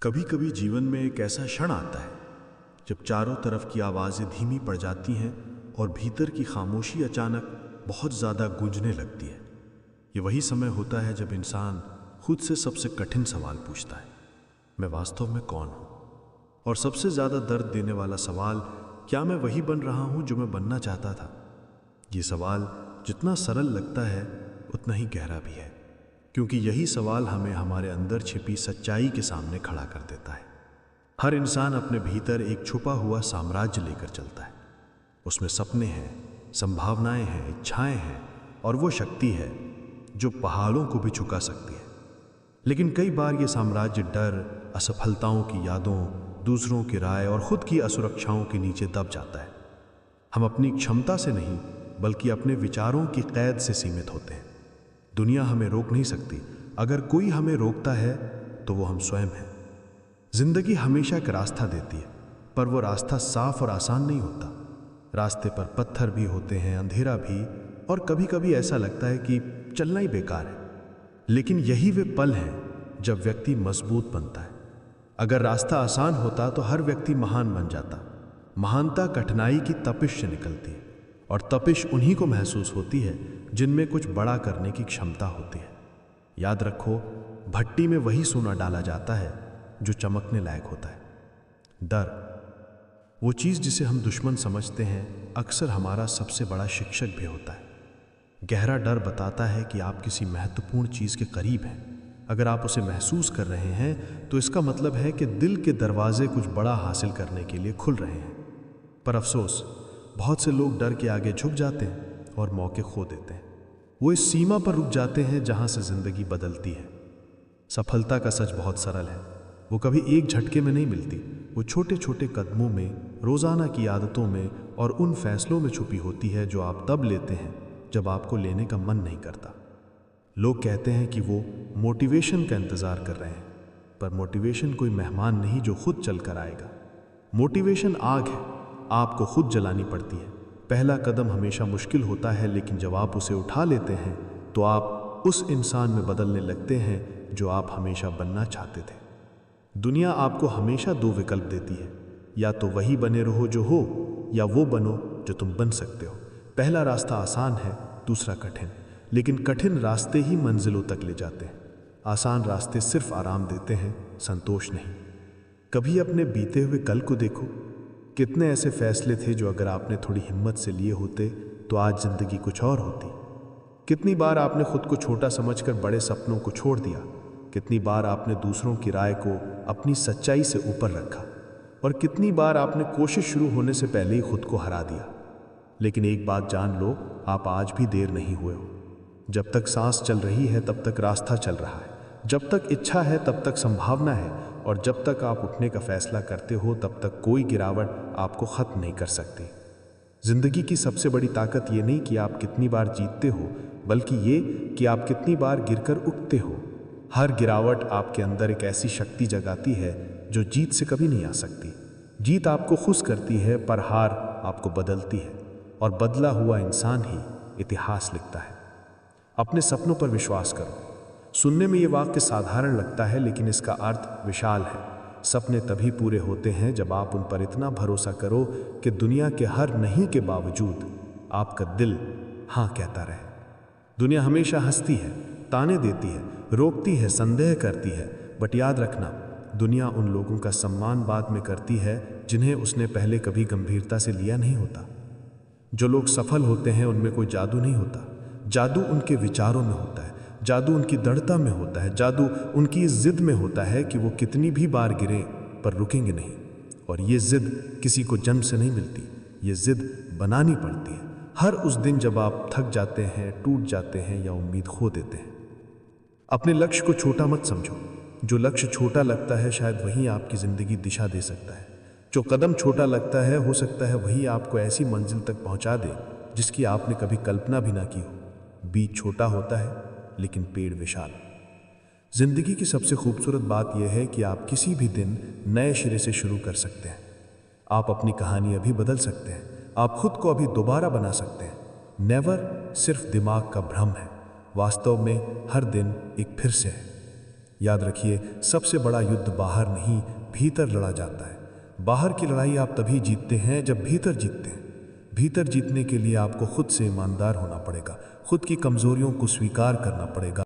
कभी कभी जीवन में एक ऐसा क्षण आता है जब चारों तरफ की आवाज़ें धीमी पड़ जाती हैं और भीतर की खामोशी अचानक बहुत ज़्यादा गूंजने लगती है। ये वही समय होता है जब इंसान खुद से सबसे कठिन सवाल पूछता है, मैं वास्तव में कौन हूँ? और सबसे ज़्यादा दर्द देने वाला सवाल, क्या मैं वही बन रहा हूँ जो मैं बनना चाहता था? ये सवाल जितना सरल लगता है उतना ही गहरा भी है, क्योंकि यही सवाल हमें हमारे अंदर छिपी सच्चाई के सामने खड़ा कर देता है। हर इंसान अपने भीतर एक छुपा हुआ साम्राज्य लेकर चलता है। उसमें सपने हैं, संभावनाएं हैं, इच्छाएं हैं और वो शक्ति है जो पहाड़ों को भी झुका सकती है। लेकिन कई बार ये साम्राज्य डर, असफलताओं की यादों, दूसरों की राय और खुद की असुरक्षाओं के नीचे दब जाता है। हम अपनी क्षमता से नहीं बल्कि अपने विचारों की कैद से सीमित होते हैं। दुनिया हमें रोक नहीं सकती, अगर कोई हमें रोकता है तो वो हम स्वयं हैं। जिंदगी हमेशा एक रास्ता देती है, पर वो रास्ता साफ और आसान नहीं होता। रास्ते पर पत्थर भी होते हैं, अंधेरा भी, और कभी कभी ऐसा लगता है कि चलना ही बेकार है। लेकिन यही वे पल हैं जब व्यक्ति मजबूत बनता है। अगर रास्ता आसान होता तो हर व्यक्ति महान बन जाता। महानता कठिनाई की तपिश से निकलती है, और तपिश उन्हीं को महसूस होती है जिनमें कुछ बड़ा करने की क्षमता होती है। याद रखो, भट्टी में वही सोना डाला जाता है जो चमकने लायक होता है। डर, वो चीज़ जिसे हम दुश्मन समझते हैं, अक्सर हमारा सबसे बड़ा शिक्षक भी होता है। गहरा डर बताता है कि आप किसी महत्वपूर्ण चीज़ के करीब हैं। अगर आप उसे महसूस कर रहे हैं तो इसका मतलब है कि दिल के दरवाजे कुछ बड़ा हासिल करने के लिए खुल रहे हैं। पर अफसोस, बहुत से लोग डर के आगे झुक जाते हैं और मौके खो देते हैं। वो इस सीमा पर रुक जाते हैं जहां से जिंदगी बदलती है। सफलता का सच बहुत सरल है, वो कभी एक झटके में नहीं मिलती। वो छोटे छोटे कदमों में, रोजाना की आदतों में और उन फैसलों में छुपी होती है जो आप तब लेते हैं जब आपको लेने का मन नहीं करता। लोग कहते हैं कि वो मोटिवेशन का इंतजार कर रहे हैं, पर मोटिवेशन कोई मेहमान नहीं जो खुद चल कर आएगा। मोटिवेशन आग है, आपको खुद जलानी पड़ती है। पहला कदम हमेशा मुश्किल होता है, लेकिन जब आप उसे उठा लेते हैं तो आप उस इंसान में बदलने लगते हैं जो आप हमेशा बनना चाहते थे। दुनिया आपको हमेशा दो विकल्प देती है, या तो वही बने रहो जो हो, या वो बनो जो तुम बन सकते हो। पहला रास्ता आसान है, दूसरा कठिन, लेकिन कठिन रास्ते ही मंजिलों तक ले जाते हैं। आसान रास्ते सिर्फ आराम देते हैं, संतोष नहीं। कभी अपने बीते हुए कल को देखो। कितने ऐसे फैसले थे जो अगर आपने थोड़ी हिम्मत से लिए होते तो आज जिंदगी कुछ और होती। कितनी बार आपने खुद को छोटा समझकर बड़े सपनों को छोड़ दिया। कितनी बार आपने दूसरों की राय को अपनी सच्चाई से ऊपर रखा, और कितनी बार आपने कोशिश शुरू होने से पहले ही खुद को हरा दिया। लेकिन एक बात जान लो, आप आज भी देर नहीं हुए हो। जब तक सांस चल रही है तब तक रास्ता चल रहा है। जब तक इच्छा है तब तक संभावना है, और जब तक आप उठने का फैसला करते हो तब तक कोई गिरावट आपको खत्म नहीं कर सकती। जिंदगी की सबसे बड़ी ताकत ये नहीं कि आप कितनी बार जीतते हो, बल्कि ये कि आप कितनी बार गिरकर उठते हो। हर गिरावट आपके अंदर एक ऐसी शक्ति जगाती है जो जीत से कभी नहीं आ सकती। जीत आपको खुश करती है, पर हार आपको बदलती है, और बदला हुआ इंसान ही इतिहास लिखता है। अपने सपनों पर विश्वास करो। सुनने में ये वाक्य साधारण लगता है, लेकिन इसका अर्थ विशाल है। सपने तभी पूरे होते हैं जब आप उन पर इतना भरोसा करो कि दुनिया के हर नहीं के बावजूद आपका दिल हाँ कहता रहे। दुनिया हमेशा हंसती है, ताने देती है, रोकती है, संदेह करती है, बट याद रखना, दुनिया उन लोगों का सम्मान बाद में करती है जिन्हें उसने पहले कभी गंभीरता से लिया नहीं होता। जो लोग सफल होते हैं उनमें कोई जादू नहीं होता। जादू उनके विचारों में होता है, जादू उनकी दृढ़ता में होता है, जादू उनकी इस जिद में होता है कि वो कितनी भी बार गिरे पर रुकेंगे नहीं। और ये जिद किसी को जन्म से नहीं मिलती, ये जिद बनानी पड़ती है हर उस दिन जब आप थक जाते हैं, टूट जाते हैं या उम्मीद खो देते हैं। अपने लक्ष्य को छोटा मत समझो। जो लक्ष्य छोटा लगता है शायद वही आपकी जिंदगी दिशा दे सकता है। जो कदम छोटा लगता है हो सकता है वही आपको ऐसी मंजिल तक पहुंचा दे जिसकी आपने कभी कल्पना भी ना की हो। बीज छोटा होता है लेकिन पेड़ विशाल। जिंदगी की सबसे खूबसूरत बात यह है कि आप किसी भी दिन नए सिरे से शुरू कर सकते हैं। आप अपनी कहानी अभी बदल सकते हैं, आप खुद को अभी दोबारा बना सकते हैं। नेवर सिर्फ दिमाग का भ्रम है, वास्तव में हर दिन एक फिर से है। याद रखिए, सबसे बड़ा युद्ध बाहर नहीं, भीतर लड़ा जाता है। बाहर की लड़ाई आप तभी जीतते हैं जब भीतर जीतते हैं। भीतर जीतने के लिए आपको खुद से ईमानदार होना पड़ेगा, खुद की कमजोरियों को स्वीकार करना पड़ेगा।